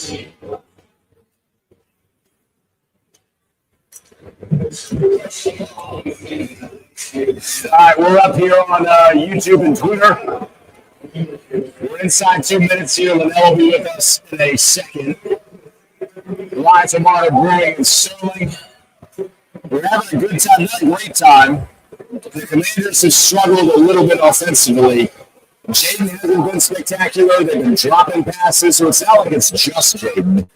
All right, we're up here on YouTube and Twitter. We're inside 2 minutes here. Lynnell will be with us in a second. Live from Marta Brewing in Sterling. We're having a good time, not a great time. The Commanders have struggled a little bit offensively. Jaden hasn't been spectacular. They've been dropping passes, so it's not like it's just Jaden.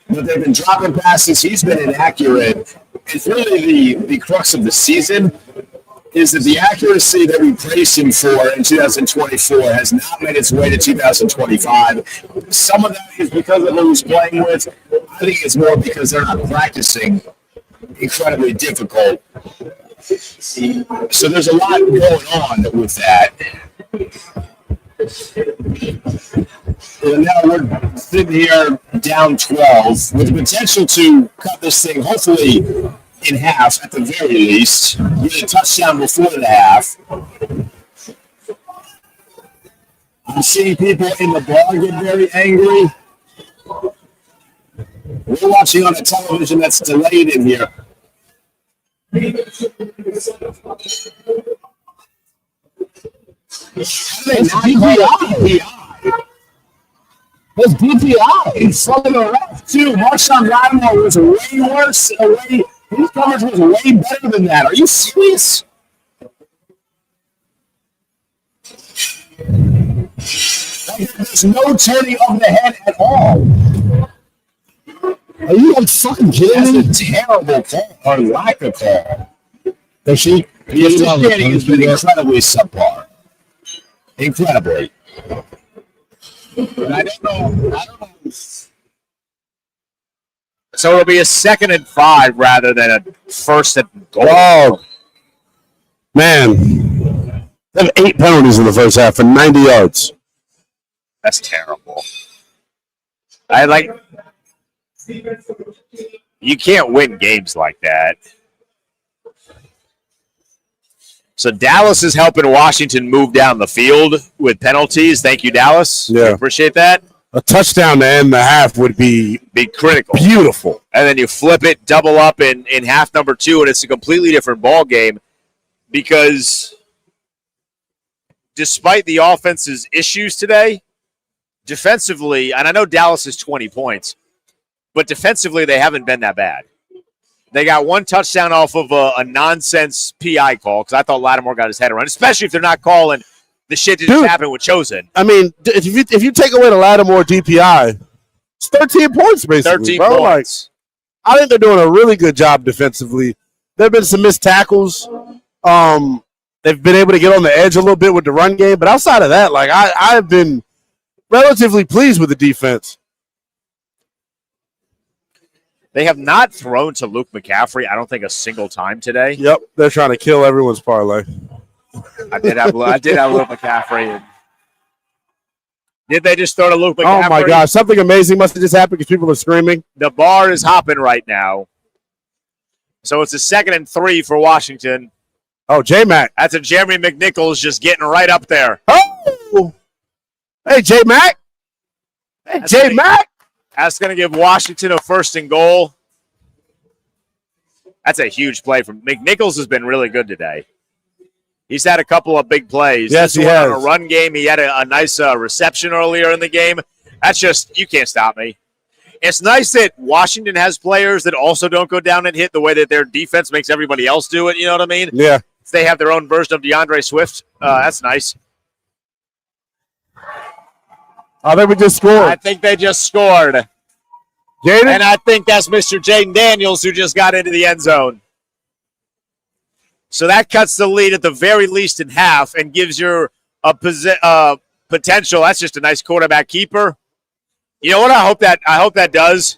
But they've been dropping passes. He's been inaccurate. And really the crux of the season is that the accuracy that we praised him for in 2024 has not made its way to 2025. Some of that is because of who he's playing with. I think it's more because they're not practicing incredibly difficult. So there's a lot going on with that. And now we're sitting here down 12 with the potential to cut this thing hopefully in half at the very least. Get a touchdown before the half. I'm seeing people in the bar get very angry. We're watching on a television that's delayed in here. That's DPI. It's fucking a ref, too. Marshawn Lattimore was way worse. His coverage was way better than that. Are you serious? There's no turning of the head at all. Are you like fucking kidding me? That's a terrible call or lack of call. The officiating has been incredibly subpar. Incredibly. But I don't know. So it'll be a 2nd and 5 rather than a 1st and goal. Oh, man. They have 8 penalties in the first half for 90 yards. That's terrible. You can't win games like that. So Dallas is helping Washington move down the field with penalties. Thank you, Dallas. Yeah. We appreciate that. A touchdown to end the half would be critical. Beautiful. And then you flip it, double up in half number 2, and it's a completely different ball game because despite the offense's issues today, defensively, and I know Dallas is 20 points, but defensively they haven't been that bad. They got 1 touchdown off of a nonsense PI call because I thought Lattimore got his head around, especially if they're not calling the shit that just happened with Chosen. I mean, if you take away the Lattimore DPI, it's 13 points basically. 13 points. I think they're doing a really good job defensively. There have been some missed tackles. They've been able to get on the edge a little bit with the run game, but outside of that, I've been relatively pleased with the defense. They have not thrown to Luke McCaffrey, I don't think, a single time today. Yep, they're trying to kill everyone's parlay. I did have Luke McCaffrey. Did they just throw to Luke McCaffrey? Oh, my gosh. Something amazing must have just happened because people are screaming. The bar is hopping right now. So it's a 2nd and 3 for Washington. Oh, J-Mac. That's a Jeremy McNichols just getting right up there. Oh! Hey, J-Mac. Hey, J-Mac. That's going to give Washington a 1st and goal. That's a huge play from McNichols. Has been really good today. He's had a couple of big plays. Yes, he has. On a run game, he had a nice reception earlier in the game. That's just, you can't stop me. It's nice that Washington has players that also don't go down and hit the way that their defense makes everybody else do it. You know what I mean? Yeah. They have their own version of DeAndre Swift. That's nice. I think we just scored. I think they just scored. Jaden? And I think that's Mr. Jaden Daniels who just got into the end zone. So that cuts the lead at the very least in half and gives you a potential. That's just a nice quarterback keeper. You know what I hope that does?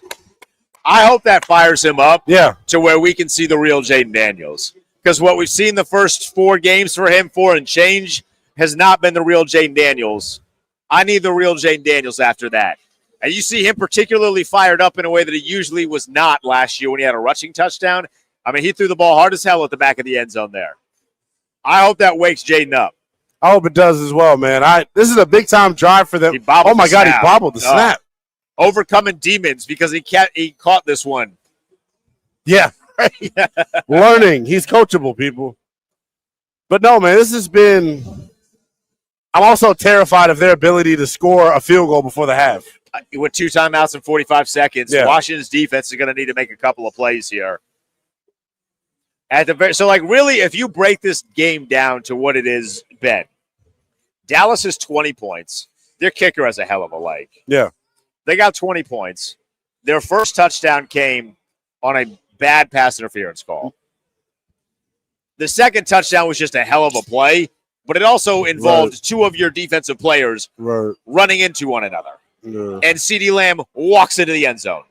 I hope that fires him up to where we can see the real Jaden Daniels. Because what we've seen the first 4 games for him, 4 and change, has not been the real Jaden Daniels. I need the real Jaden Daniels after that. And you see him particularly fired up in a way that he usually was not last year when he had a rushing touchdown. I mean, he threw the ball hard as hell at the back of the end zone there. I hope that wakes Jaden up. I hope it does as well, man. This is a big-time drive for them. Oh, my God, he bobbled the snap. overcoming demons because he caught this one. Yeah. Learning. He's coachable, people. But no, man, this has been – I'm also terrified of their ability to score a field goal before the half. With 2 timeouts in 45 seconds, Yeah. Washington's defense is going to need to make a couple of plays here. So, really, if you break this game down to what it is, Ben, Dallas has 20 points. Their kicker has a hell of a leg. Yeah. They got 20 points. Their first touchdown came on a bad pass interference call. The second touchdown was just a hell of a play, but it also involved 2 of your defensive players running into one another. Yeah. And CeeDee Lamb walks into the end zone.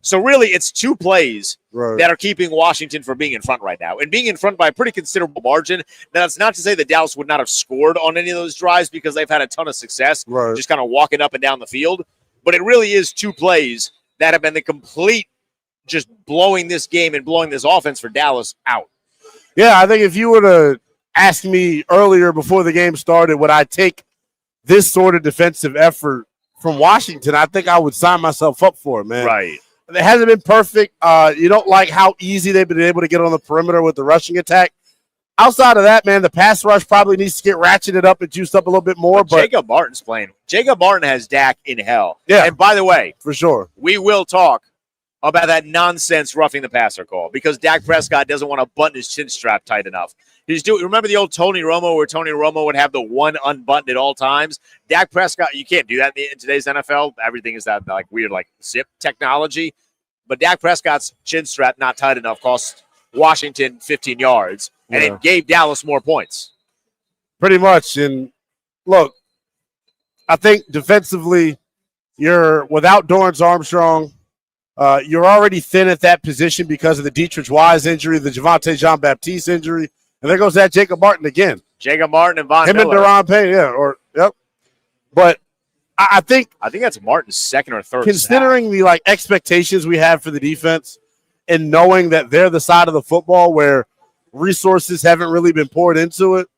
So really, it's 2 plays that are keeping Washington from being in front right now. And being in front by a pretty considerable margin. That's not to say that Dallas would not have scored on any of those drives because they've had a ton of success just kind of walking up and down the field. But it really is 2 plays that have been the complete just blowing this game and blowing this offense for Dallas out. Yeah, I think if you were to ask me earlier before the game started, would I take this sort of defensive effort from Washington, I think I would sign myself up for it, man. Right. It hasn't been perfect. You don't like how easy they've been able to get on the perimeter with the rushing attack. Outside of that, man, the pass rush probably needs to get ratcheted up and juiced up a little bit more. But Jacob Martin's playing. Jacob Martin has Dak in hell. Yeah. And by the way, for sure, we will talk about that nonsense roughing the passer call because Dak Prescott doesn't want to button his chin strap tight enough. Remember the old Tony Romo where Tony Romo would have the one unbuttoned at all times? Dak Prescott, you can't do that in today's NFL. Everything is that weird zip technology. But Dak Prescott's chin strap not tight enough cost Washington 15 yards, and it gave Dallas more points. Pretty much. And look, I think defensively, you're without Dorrance Armstrong. You're already thin at that position because of the Dietrich Wise injury, the Javonte Jean-Baptiste injury. And there goes that Jacob Martin again. Jacob Martin and Von Him Miller. and Deron Payne, But I think that's Martin's second or third. Considering the expectations we have for the defense and knowing that they're the side of the football where resources haven't really been poured into it,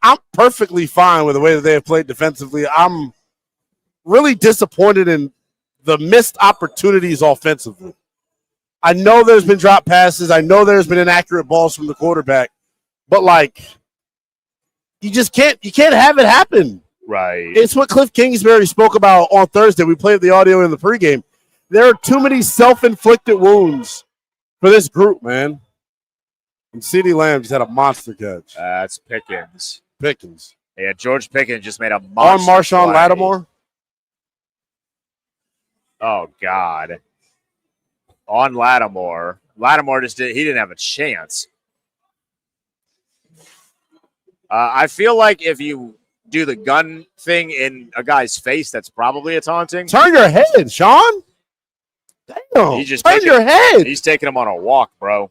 I'm perfectly fine with the way that they have played defensively. I'm really disappointed in the missed opportunities offensively. I know there's been drop passes. I know there's been inaccurate balls from the quarterback. But, you just can't have it happen. Right. It's what Cliff Kingsbury spoke about on Thursday. We played the audio in the pregame. There are too many self-inflicted wounds for this group, man. And CeeDee Lamb just had a monster catch. That's Pickens. Yeah, George Pickens just made a monster on Marshawn play. Lattimore. Oh, God. On Lattimore. Lattimore he didn't have a chance. I feel like if you do the gun thing in a guy's face, that's probably a taunting. Turn your head, Sean. Damn. Turn your head. He's taking him on a walk, bro.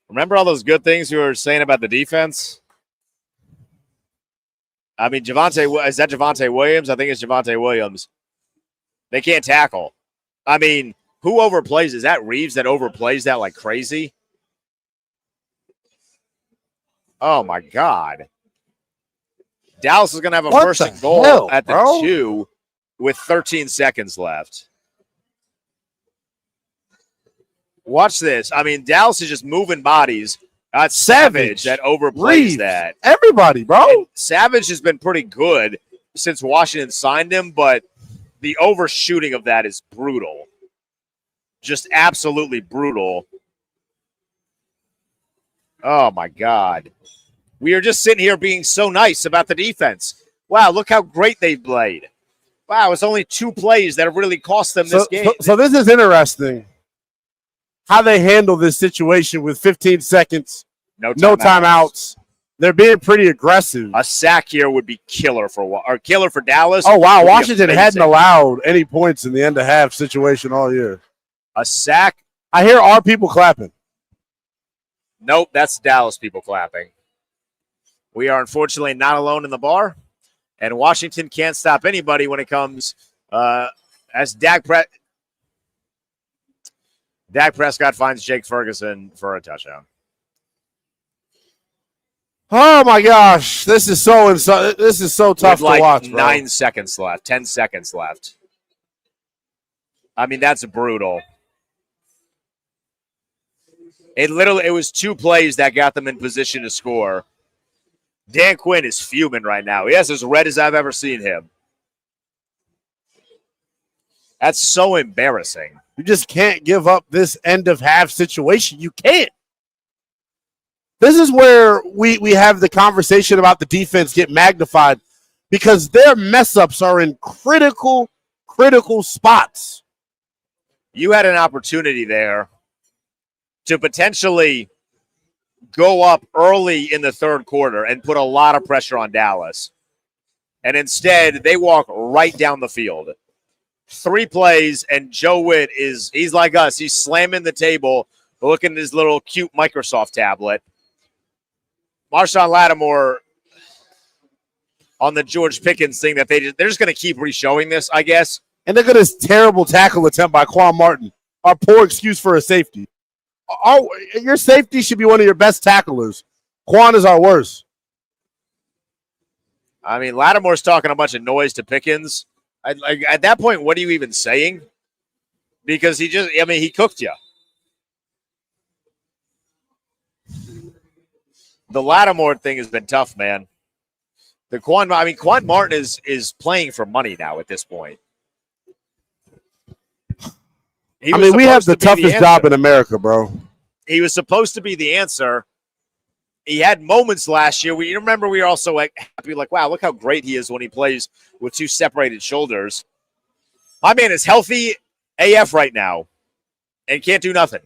Remember all those good things you were saying about the defense? I mean, is that Javonte Williams? I think it's Javonte Williams. They can't tackle. I mean, who overplays? Is that Reeves that overplays that like crazy? Oh, my God. Dallas is going to have a first and goal at the 2 with 13 seconds left. Watch this. I mean, Dallas is just moving bodies. That's Savage that overplays Reeves. that. Everybody, bro. And Savage has been pretty good since Washington signed him, but the overshooting of that is brutal. Just absolutely brutal. Oh, my God. We are just sitting here being so nice about the defense. Wow, look how great they played. Wow, it's only 2 plays that have really cost them this game. So this is interesting. How they handle this situation with 15 seconds, no timeouts. They're being pretty aggressive. A sack here would be killer for Dallas. Oh, wow. Washington hadn't allowed any points in the end of half situation all year. A sack. I hear our people clapping. Nope, that's Dallas people clapping. We are unfortunately not alone in the bar, and Washington can't stop anybody when it comes as Dak Prescott finds Jake Ferguson for a touchdown. Oh my gosh, this is so tough With like to watch, bro. 9 seconds left, 10 seconds left. I mean, that's brutal. It was 2 plays that got them in position to score. Dan Quinn is fuming right now. He is as red as I've ever seen him. That's so embarrassing. You just can't give up this end of half situation. You can't. This is where we have the conversation about the defense get magnified because their mess ups are in critical spots. You had an opportunity there to potentially go up early in the third quarter and put a lot of pressure on Dallas. And instead, they walk right down the field. 3 plays, and Joe Witt he's like us. He's slamming the table, looking at his little cute Microsoft tablet. Marshawn Lattimore on the George Pickens thing that they're just going to keep re-showing this, I guess. And look at this terrible tackle attempt by Quan Martin. Our poor excuse for a safety. Your safety should be one of your best tacklers. Quan is our worst. I mean, Lattimore's talking a bunch of noise to Pickens. At that point, what are you even saying? Because he cooked you. The Lattimore thing has been tough, man. Quan Martin is playing for money now at this point. We have the toughest job in America, bro. He was supposed to be the answer. He had moments last year. You remember we were also happy, like, wow, look how great he is when he plays with 2 separated shoulders. My man is healthy AF right now and can't do nothing.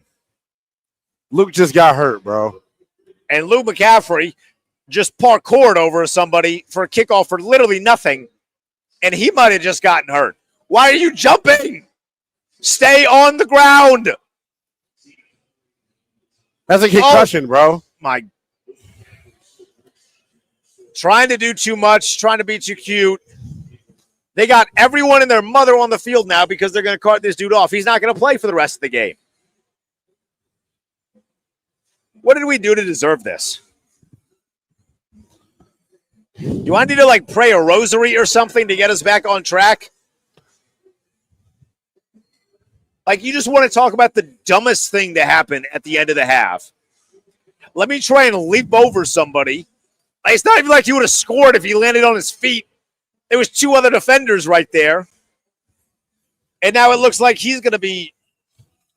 Luke just got hurt, bro. And Lou McCaffrey just parkoured over somebody for a kickoff for literally nothing, and he might have just gotten hurt. Why are you jumping? Stay on the ground. That's a concussion, bro. Trying to do too much, trying to be too cute. They got everyone and their mother on the field now because they're going to cart this dude off. He's not going to play for the rest of the game. What did we do to deserve this? Do I need to pray a rosary or something to get us back on track? You just want to talk about the dumbest thing to happen at the end of the half. Let me try and leap over somebody. It's not even like he would have scored if he landed on his feet. There was 2 other defenders right there. And now it looks like he's going to be.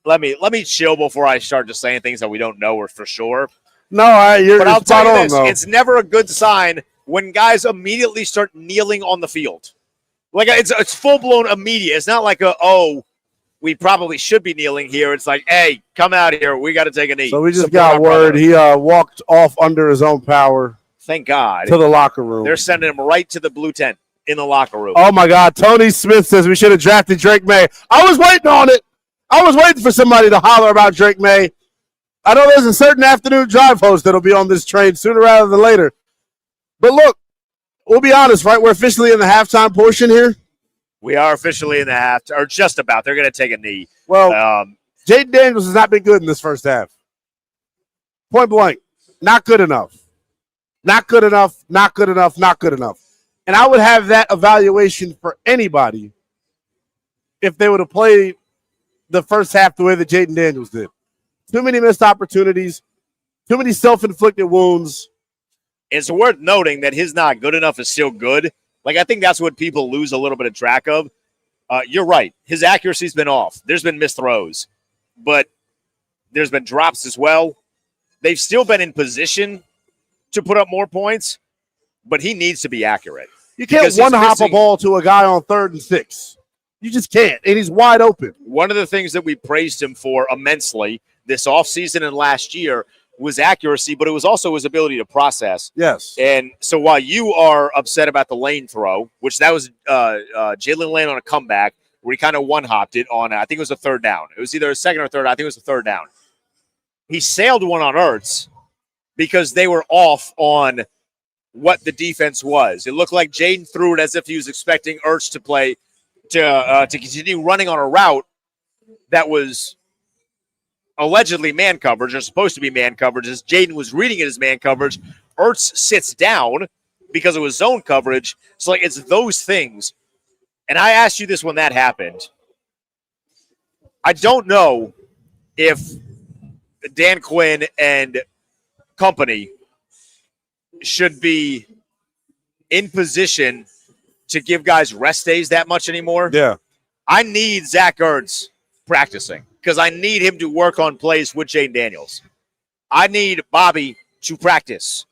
Let me chill before I start just saying things that we don't know or for sure. No, you're I'll tell you this, though. It's never a good sign when guys immediately start kneeling on the field. It's full-blown immediate. It's not like we probably should be kneeling here. It's like, hey, come out here. We got to take a knee. So we just got word he walked off under his own power. Thank God. To the locker room. They're sending him right to the blue tent in the locker room. Oh, my God. Tony Smith says we should have drafted Drake May. I was waiting on it. I was waiting for somebody to holler about Drake May. I know there's a certain afternoon drive host that'll be on this train sooner rather than later. But look, we'll be honest, right? We're officially in the halftime portion here. We are officially in the half, or just about. They're going to take a knee. Well, Jaden Daniels has not been good in this first half. Point blank. Not good enough. Not good enough. Not good enough. Not good enough. And I would have that evaluation for anybody if they would have played the first half the way that Jaden Daniels did. Too many missed opportunities. Too many self-inflicted wounds. It's worth noting that his not good enough is still good. I think that's what people lose a little bit of track of. You're right. His accuracy's been off. There's been missed throws. But there's been drops as well. They've still been in position to put up more points, but he needs to be accurate. You can't one-hop a ball to a guy on 3rd and 6. You just can't, and he's wide open. One of the things that we praised him for immensely this offseason and last year was accuracy, but it was also his ability to process. Yes. And so while you are upset about the lane throw, which that was Jalen Lane on a comeback where he kind of one-hopped it on, I think it was a 3rd down. It was either a 2nd or 3rd. I think it was a 3rd down. He sailed one on Ertz because they were off on what the defense was. It looked like Jaden threw it as if he was expecting Ertz to play to continue running on a route that was allegedly man coverage or supposed to be man coverage, as Jaden was reading it as man coverage. Ertz sits down because it was zone coverage. So, like, it's those things. And I asked you this when that happened. I don't know if Dan Quinn and company should be in position to give guys rest days that much anymore. Yeah. I need Zach Ertz practicing because I need him to work on plays with Jaden Daniels. I need Bobby to practice.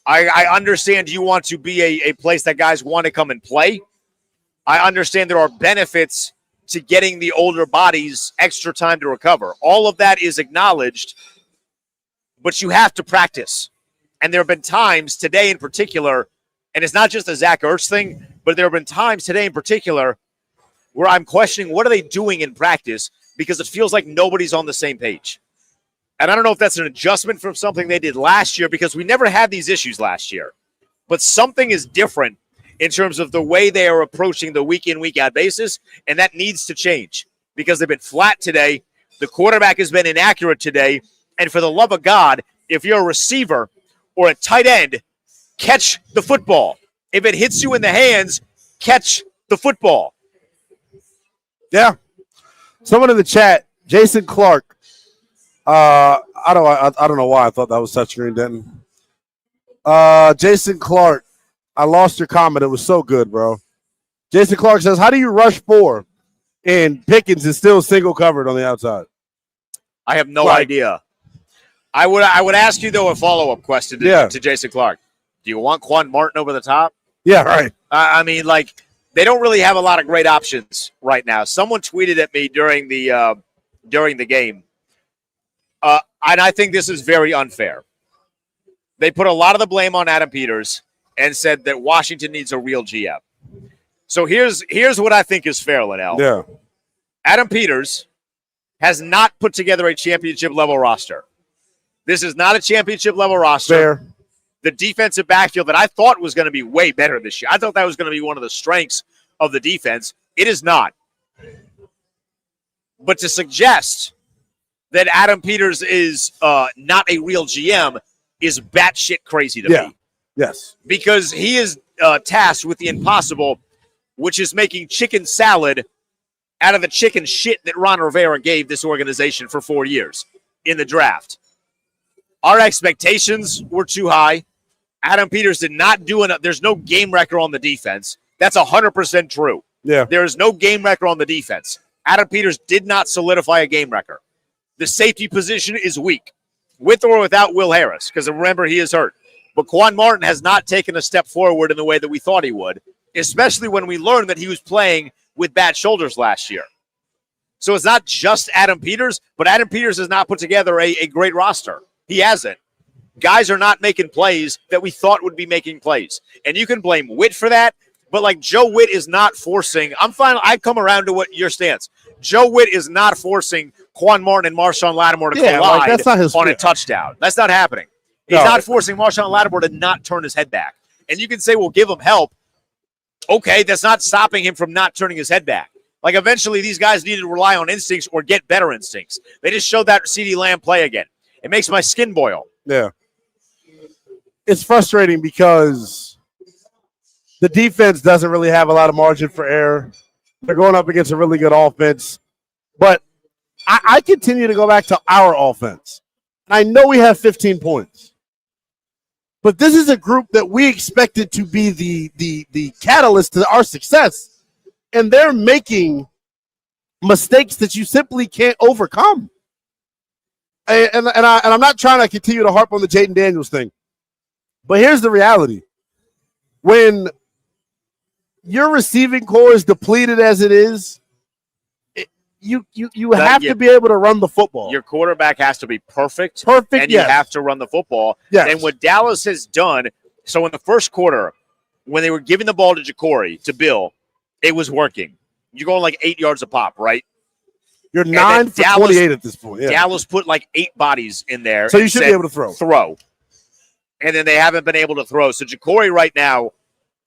I understand you want to be a place that guys want to come and play. I understand there are benefits to getting the older bodies extra time to recover. All of that is acknowledged, but you have to practice. And there have been times today in particular, and it's not just a Zach Ertz thing, but there have been times today in particular where I'm questioning what are they doing in practice because it feels like nobody's on the same page. And I don't know if that's an adjustment from something they did last year because we never had these issues last year. But something is different in terms of the way they are approaching the week-in, week-out basis, and that needs to change because they've been flat today. The quarterback has been inaccurate today, and for the love of God, if you're a receiver or a tight end, catch the football. If it hits you in the hands, catch the football. Yeah. Someone in the chat, Jason Clark. I don't know why I thought that was touchscreen, Denton. Jason Clark. I lost your comment. It was so good, bro. Jason Clark says, how do you rush 4 and Pickens is still single covered on the outside? I have no idea. I would ask you, though, a follow-up question to Jason Clark. Do you want Quan Martin over the top? Yeah, right. I mean, like, they don't really have a lot of great options right now. Someone tweeted at me during the game, and I think this is very unfair. They put a lot of the blame on Adam Peters and said that Washington needs a real GM. So here's what I think is fair, Lynnell. Yeah. Adam Peters has not put together a championship-level roster. This is not a championship-level roster. Fair. The defensive backfield that I thought was going to be way better this year. I thought that was going to be one of the strengths of the defense. It is not. But to suggest that Adam Peters is not a real GM is batshit crazy to me. Yes. Because he is tasked with the impossible, which is making chicken salad out of the chicken shit that Ron Rivera gave this organization for 4 years in the draft. Our expectations were too high. Adam Peters did not do enough. There's no game record on the defense. That's 100% true. Yeah. There is no game record on the defense. Adam Peters did not solidify a game record. The safety position is weak, with or without Will Harris, because remember, he is hurt. But Quan Martin has not taken a step forward in the way that we thought he would, especially when we learned that he was playing with bad shoulders last year. So it's not just Adam Peters, but Adam Peters has not put together a great roster. He hasn't. Guys are not making plays that we thought would be making plays. And you can blame Witt for that, but like Joe Witt is not forcing. I come around to what your stance. Joe Witt is not forcing Quan Martin and Marshawn Lattimore to collide on a touchdown. That's not happening. He's not forcing Marshawn Lattimore to not turn his head back. And you can say, well, give him help. Okay, that's not stopping him from not turning his head back. Like, eventually, these guys need to rely on instincts or get better instincts. They just showed that CeeDee Lamb play again. It makes my skin boil. Yeah. It's frustrating because the defense doesn't really have a lot of margin for error. They're going up against a really good offense. But I continue to go back to our offense. And I know we have 15 points. But this is a group that we expected to be the catalyst to our success. And they're making mistakes that you simply can't overcome. And I'm not trying to continue to harp on the Jaden Daniels thing. But here's the reality. When your receiving core is depleted as it is, you have to be able to run the football. Your quarterback has to be perfect. And you have to run the football. Yes. And what Dallas has done, so in the first quarter, when they were giving the ball to Ja'Cory, to Bill, it was working. You're going like 8 yards a pop, right? You're 9 for 28 at this point. Yeah. Dallas put like 8 bodies in there. So you should be able to throw. And then they haven't been able to throw. So Ja'Cory right now,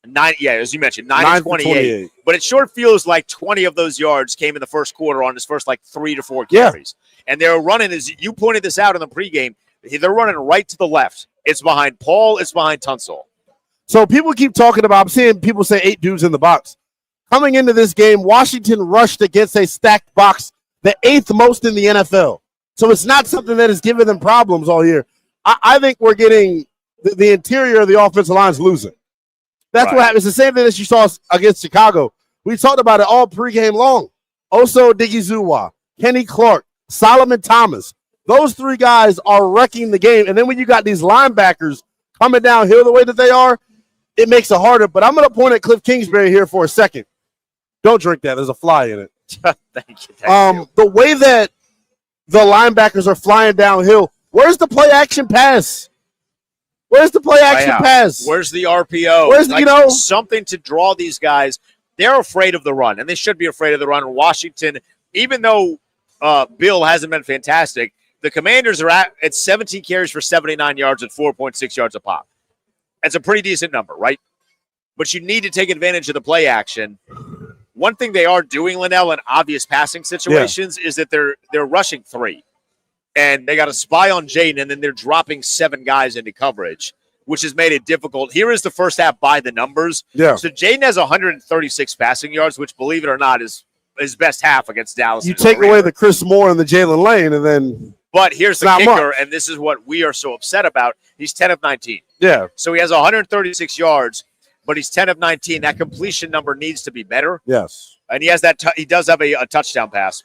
9, as you mentioned, 9 for 28. But it sure feels like 20 of those yards came in the first quarter on his first like 3 to 4 carries. And they were running, as you pointed this out in the pregame, They're running right to the left. It's behind Paul. It's behind Tunsil. So people keep talking about, I'm seeing people say 8 dudes in the box. Coming into this game, Washington rushed against a stacked box, the 8th most in the NFL. So it's not something that has given them problems all year. I think we're getting the interior of the offensive line is losing. That's right. What happens. It's the same thing that you saw against Chicago. We talked about it all pregame long. Oso Digizuwa, Kenny Clark, Solomon Thomas. Those 3 guys are wrecking the game. And then when you got these linebackers coming downhill the way that they are, it makes it harder. But I'm going to point at Cliff Kingsbury here for a second. Don't drink that. There's a fly in it. Thank you. The way that the linebackers are flying downhill, where's the play action pass? Where's the play action pass? Where's the RPO? Where's something to draw these guys? They're afraid of the run, and they should be afraid of the run. Washington, even though Bill hasn't been fantastic, the Commanders are at 17 carries for 79 yards at 4.6 yards a pop. That's a pretty decent number, right? But you need to take advantage of the play action. One thing they are doing, Lynnell, in obvious passing situations is that they're rushing 3. And they got a spy on Jaden, and then they're dropping 7 guys into coverage, which has made it difficult. Here is the first half by the numbers. Yeah. So Jaden has 136 passing yards, which, believe it or not, is his best half against Dallas. You take away the Chris Moore and the Jalen Lane, and then but here's the kicker, much. and this is what we are so upset about. He's 10 of 19. Yeah. So he has 136 yards, but he's 10 of 19. That completion number needs to be better. Yes. And he has that. He does have a touchdown pass.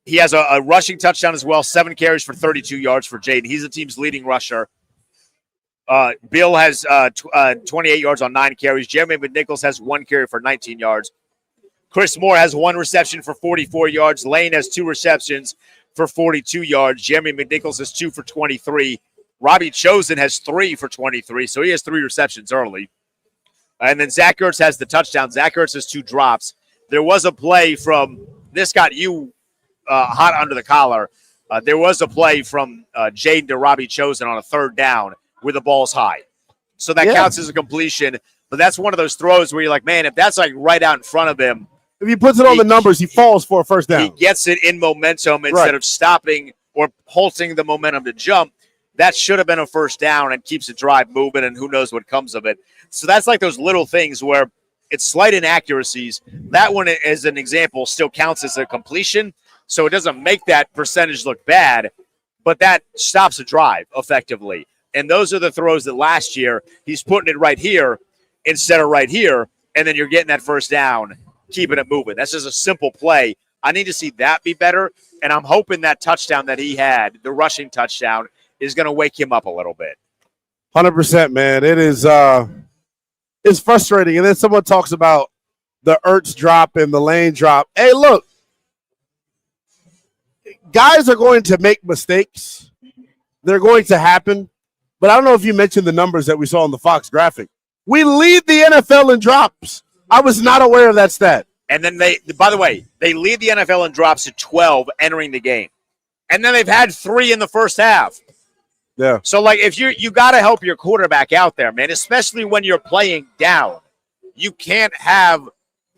He has a rushing touchdown as well. 7 carries for 32 yards for Jaden. He's the team's leading rusher. Bill has 28 yards on 9 carries. Jeremy McNichols has 1 carry for 19 yards. Chris Moore has 1 reception for 44 yards. Lane has 2 receptions for 42 yards. Jeremy McNichols has 2 for 23. Robbie Chosen has 3 for 23, so he has 3 receptions early. And then Zach Ertz has the touchdown. Zach Ertz has 2 drops. There was a play from – this got you hot under the collar. There was a play from Jaden to Robbie Chosen on a 3rd down where the ball's high. So that counts as a completion. But that's one of those throws where you're like, man, if that's like right out in front of him. If he puts it on the numbers, he falls for a first down. He gets it in momentum instead of stopping or halting the momentum to jump. That should have been a first down and keeps the drive moving, and who knows what comes of it. So that's like those little things where it's slight inaccuracies. That one, as an example, still counts as a completion. So it doesn't make that percentage look bad, but that stops the drive effectively. And those are the throws that last year he's putting it right here instead of right here, and then you're getting that first down, keeping it moving. That's just a simple play. I need to see that be better, and I'm hoping that touchdown that he had, the rushing touchdown, is going to wake him up a little bit. 100%, man. It is it's frustrating. And then someone talks about the Ertz drop and the Lane drop. Hey, look, guys are going to make mistakes. They're going to happen. But I don't know if you mentioned the numbers that we saw on the Fox graphic. We lead the NFL in drops. I was not aware of that stat. And then by the way, they lead the NFL in drops to 12 entering the game. And then they've had 3 in the first half. Yeah. So, like, if you got to help your quarterback out there, man, especially when you're playing down. You can't have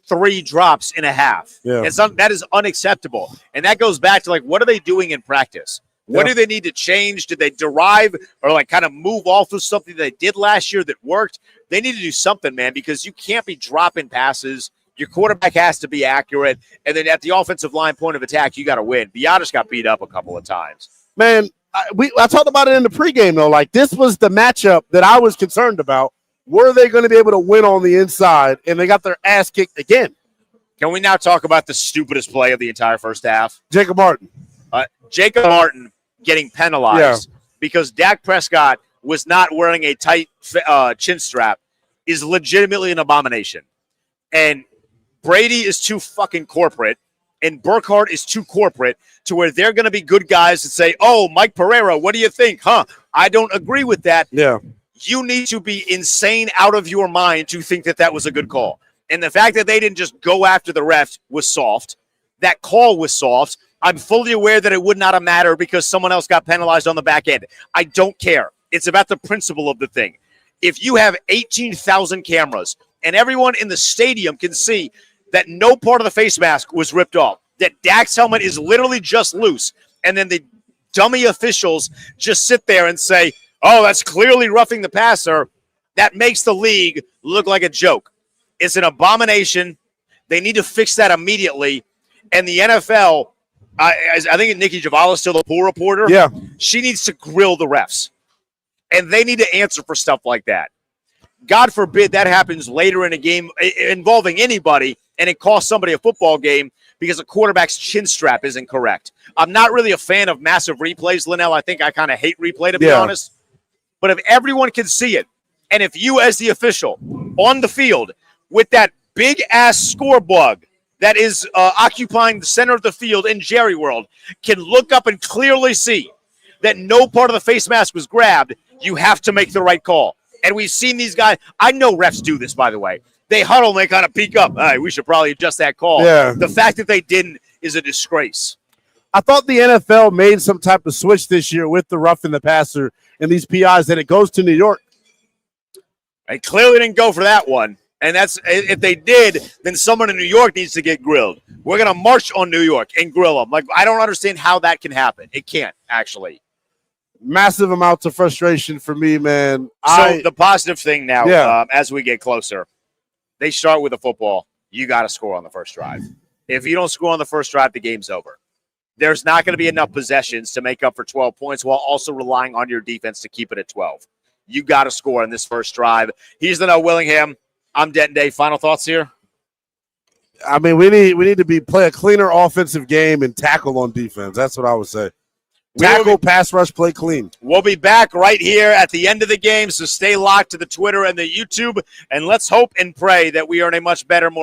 3 drops in a half. Yeah. That is unacceptable. And that goes back to, like, what are they doing in practice? What do they need to change? Did they derive or, like, kind of move off of something they did last year that worked? They need to do something, man, because you can't be dropping passes. Your quarterback has to be accurate. And then at the offensive line point of attack, you got to win. Biotis got beat up a couple of times. Man, I talked about it in the pregame, though. Like, this was the matchup that I was concerned about. Were they going to be able to win on the inside? And they got their ass kicked again. Can we now talk about the stupidest play of the entire first half? Jacob Martin. Jacob Martin getting penalized because Dak Prescott was not wearing a tight chin strap is legitimately an abomination. And Brady is too fucking corporate, and Burkhardt is too corporate to where they're going to be good guys and say, oh, Mike Pereira, what do you think? I don't agree with that. Yeah. You need to be insane out of your mind to think that that was a good call. And the fact that they didn't just go after the ref was soft. That call was soft. I'm fully aware that it would not have mattered because someone else got penalized on the back end. I don't care. It's about the principle of the thing. If you have 18,000 cameras and everyone in the stadium can see that no part of the face mask was ripped off, that Dak's helmet is literally just loose, and then the dummy officials just sit there and say, oh, that's clearly roughing the passer, that makes the league look like a joke. It's an abomination. They need to fix that immediately. And the NFL, I think Nikki Javala is still the pool reporter. Yeah. She needs to grill the refs. And they need to answer for stuff like that. God forbid that happens later in a game involving anybody and it costs somebody a football game because a quarterback's chin strap isn't correct. I'm not really a fan of massive replays, Lynnell. I think I kind of hate replay, to be honest. But if everyone can see it, and if you as the official on the field with that big-ass score bug that is occupying the center of the field in Jerry World can look up and clearly see that no part of the face mask was grabbed, you have to make the right call. And we've seen these guys. I know refs do this, by the way. They huddle and they kind of peek up. All right, we should probably adjust that call. Yeah. The fact that they didn't is a disgrace. I thought the NFL made some type of switch this year with the roughing the passer and these PIs that it goes to New York. They clearly didn't go for that one. And that's if they did, then someone in New York needs to get grilled. We're going to march on New York and grill them. Like, I don't understand how that can happen. It can't, actually. Massive amounts of frustration for me, man. So the positive thing now, as we get closer, they start with a football. You got to score on the first drive. If you don't score on the first drive, the game's over. There's not going to be enough possessions to make up for 12 points while also relying on your defense to keep it at 12. You got to score in this first drive. He's Lynnell Willingham. I'm Denton Day. Final thoughts here? I mean, we need to play a cleaner offensive game and tackle on defense. That's what I would say. Tackle, pass rush, play clean. We'll be back right here at the end of the game, so stay locked to the Twitter and the YouTube, and let's hope and pray that we are in a much better, more